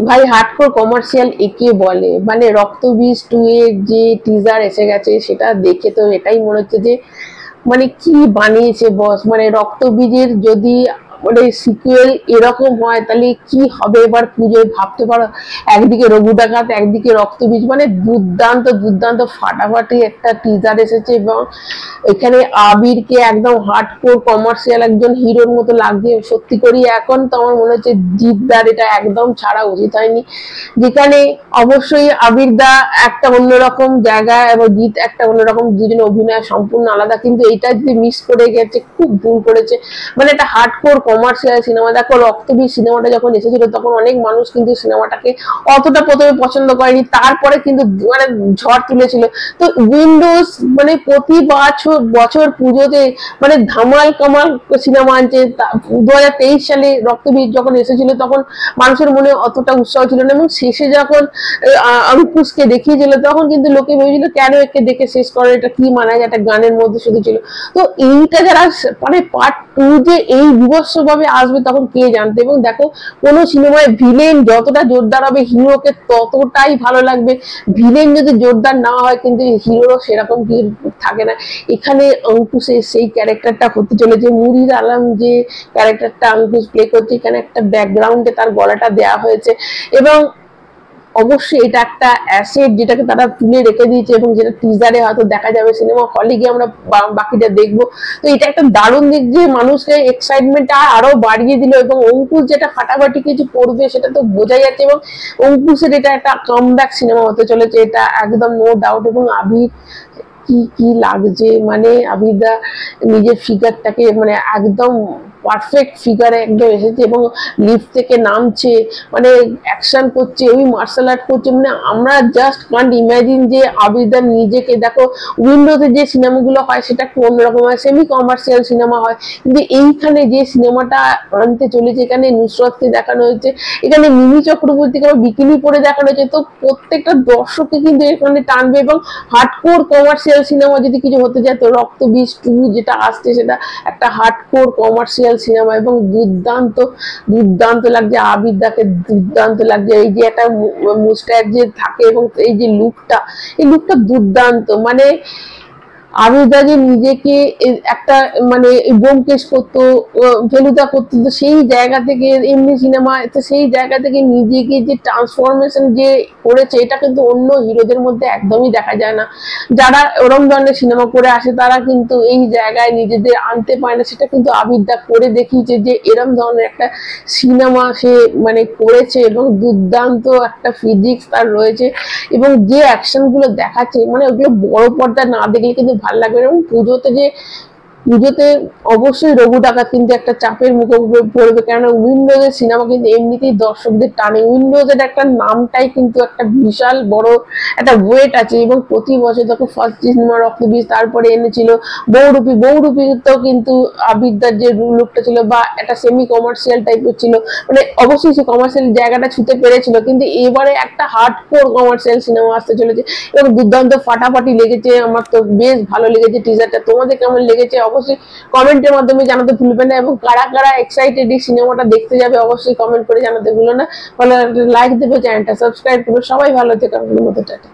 ভাই hardcore commercial একে বলে, মানে রক্তবীজ 2 এর যে টিজার এসে গেছে সেটা দেখে তো এটাই মনে হচ্ছে যে মানে কি বানিয়েছে বস। মানে রক্তবীজের যদি মানে সিকুয়েল এরকম হয় তাহলে কি হবে এবার পুজোয় ভাবতে পারো। একদিকে রঘু ডাকাত, একদিকে রক্তবীজ, মানে দুর্দান্ত দুর্দান্ত ফাটাফাটি একটা টিজার এসেছে। এবং এখানে আবিরকে একদম হার্ডকোর কমার্শিয়াল একজন হিরোর মতো লাগছে সত্যি করি। এখন তো আমার মনে হচ্ছে জিৎদার এটা একদম ছাড়া উচিত হয়নি, যেখানে অবশ্যই আবির দা একটা অন্যরকম জায়গা এবং জিৎ একটা অন্যরকম, দুজন অভিনয় সম্পূর্ণ আলাদা, কিন্তু এটা যদি মিস করে গেছে খুব ভুল করেছে। মানে একটা হার্ডকোর কমার্শিয়াল সিনেমা। দেখো রক্তবীজ সিনেমাটা যখন এসেছিল তখন অনেক মানুষ কিন্তু সিনেমাটাকে অতটা প্রথমে পছন্দ করেনি, তারপরে কিন্তু মানে ঝড় তুলেছিল। তো উইন্ডোজ মানে প্রতি বছর পুজোতে মানে ধামাল কামাল সিনেমা আনছে। 2023 সালে রক্তবীজ যখন এসেছিল তখন মানুষের মনে অতটা উৎসাহ ছিল না, এবং শেষে যখন অঙ্কুশকে দেখিয়েছিল তখন কিন্তু লোকে ভেবেছিল কেন একে দেখে শেষ করে, এটা কি মানা যায়, একটা গানের মধ্যে শুধু ছিল। তো এইটা যারা মানে পার্ট 2 যে এই বিভৎস ভাবে আসবে তখন কে জানতে। এবং দেখো কোনো সিনেমায় ভিলেন যতটা জোরদার হবে হিরোকে ততটাই ভালো লাগবে। ভিলেন যদি জোরদার না হয় কিন্তু হিরোরও সেরকম থাকে না। এখানে অঙ্কুশের সেই ক্যারেক্টারটা হতে চলেছে, মুরির আলম যে ক্যারেক্টারটা অঙ্কুশ প্লে করছে, এখানে একটা ব্যাকগ্রাউন্ডে তার গলাটা দেওয়া হয়েছে। এবং অবশ্যই এটা একটা অ্যাসেট যেটাকে তারা তুলে রেখে দিয়েছে, এবং যেটা টিজারে হয়তো দেখা যাবে, সিনেমা হলে গিয়ে আমরা বাকিটা দেখবো। তো এটা একটা দারুণ দিক যে মানুষকে এক্সাইটমেন্টটা আরো বাড়িয়ে দিল। এবং অঙ্কুশ যেটা ফাটাফাটি কিছু করবে সেটা তো বোঝাই যাচ্ছে, এবং অঙ্কুশের এটা একটা কামব্যাক সিনেমা হতে চলেছে, এটা একদম নো ডাউট। এবং আবির কি কি লাগছে, মানে আবিদা নিজের ফিগারটাকে মানে একদম পারফেক্ট ফিগারে একদম এসেছে, এবং লিফট থেকে নামছে, মানে অ্যাকশন করছে, ওই মার্শাল আর্ট করছে, মানে আমরা জাস্ট কান্ট ইমাজিন যে আবিদা নিজেকে। দেখো উইন্ডোতে যে সিনেমাগুলো হয় সেটা একটু অন্যরকম হয়, সেমি কমার্শিয়াল সিনেমা হয়, কিন্তু এইখানে যে সিনেমাটা আনতে চলেছে এখানে নুসরতকে দেখানো হয়েছে, এখানে মিমি চক্রবর্তীকে বিকিনি পরে দেখানো হয়েছে। তো প্রত্যেকটা দর্শককে কিন্তু এখানে টানবে। এবং হার্ডকোর কমার্শিয়াল সিনেমা যদি কিছু হতে যায় তো রক্তবীজ 2 যেটা আসছে সেটা একটা হার্ডকোর কমার্শিয়াল সিনেমা। এবং দুর্দান্ত দুর্দান্ত লাগছে আবির দাকে, দুর্দান্ত লাগছে। এই যে একটা মুস্টাচ যে থাকে এবং এই যে লুকটা, এই লুকটা দুর্দান্ত। মানে আবিদা যে নিজেকে একটা মানে ব্যোমকেশ করতো, ফেলুদা করতো, তো সেই জায়গা থেকে এমনি সিনেমা, তো সেই জায়গা থেকে নিজেকে যে ট্রান্সফরমেশন যে করেছে এটা কিন্তু অন্য হিরোদের মধ্যে একদমই দেখা যায় না। যারা ওরম ধরনের সিনেমা করে আসে তারা কিন্তু এই জায়গায় নিজেদের আনতে পারে না, সেটা কিন্তু আবিদা করে দেখিয়েছে যে এরম ধরনের একটা সিনেমা সে মানে করেছে। এবং দুর্দান্ত একটা ফিজিক্স তার রয়েছে, এবং যে অ্যাকশন গুলো দেখাচ্ছে মানে ওগুলো বড় পর্দা না দেখলে কিন্তু ভালো লাগবে। এবং পুজোতে অবশ্যই রঘু ডাকাত কিন্তু একটা চাপের মুখে পড়বে, কেননা উইন্ডোজের সিনেমা কিন্তু এমনিতেই দর্শকদের টানে। উইন্ডোজের একটা নামটাই কিন্তু একটা বিশাল বড় একটা ওয়েট আছে। এবং প্রতি বছর যখন ফার্স্ট সিনেমা রক্তবীজ, তারপরে এনেছিল বহুরূপীতেও কিন্তু আবিদ্যার যে লুকটা ছিল বা একটা সেমি কমার্শিয়াল টাইপের ছিল, মানে অবশ্যই সে কমার্শিয়াল জায়গাটা ছুতে পেরেছিল, কিন্তু এবারে একটা হার্ডকোর কমার্শিয়াল সিনেমা আসতে চলেছে। এবং দুর্দান্ত ফাটাফাটি লেগেছে, আমার তো বেশ ভালো লেগেছে টিজারটা। তোমাদের কেমন লেগেছে অবশ্যই কমেন্টের মাধ্যমে জানাতে ভুলবে না। এবং কারা কারা এক্সাইটেড এই সিনেমাটা দেখতে যাবে অবশ্যই কমেন্ট করে জানাতে ভুলো না। ভালো লাইক দেবে, চ্যানেলটা সাবস্ক্রাইব করবে। সবাই ভালো থেকো, টাটা।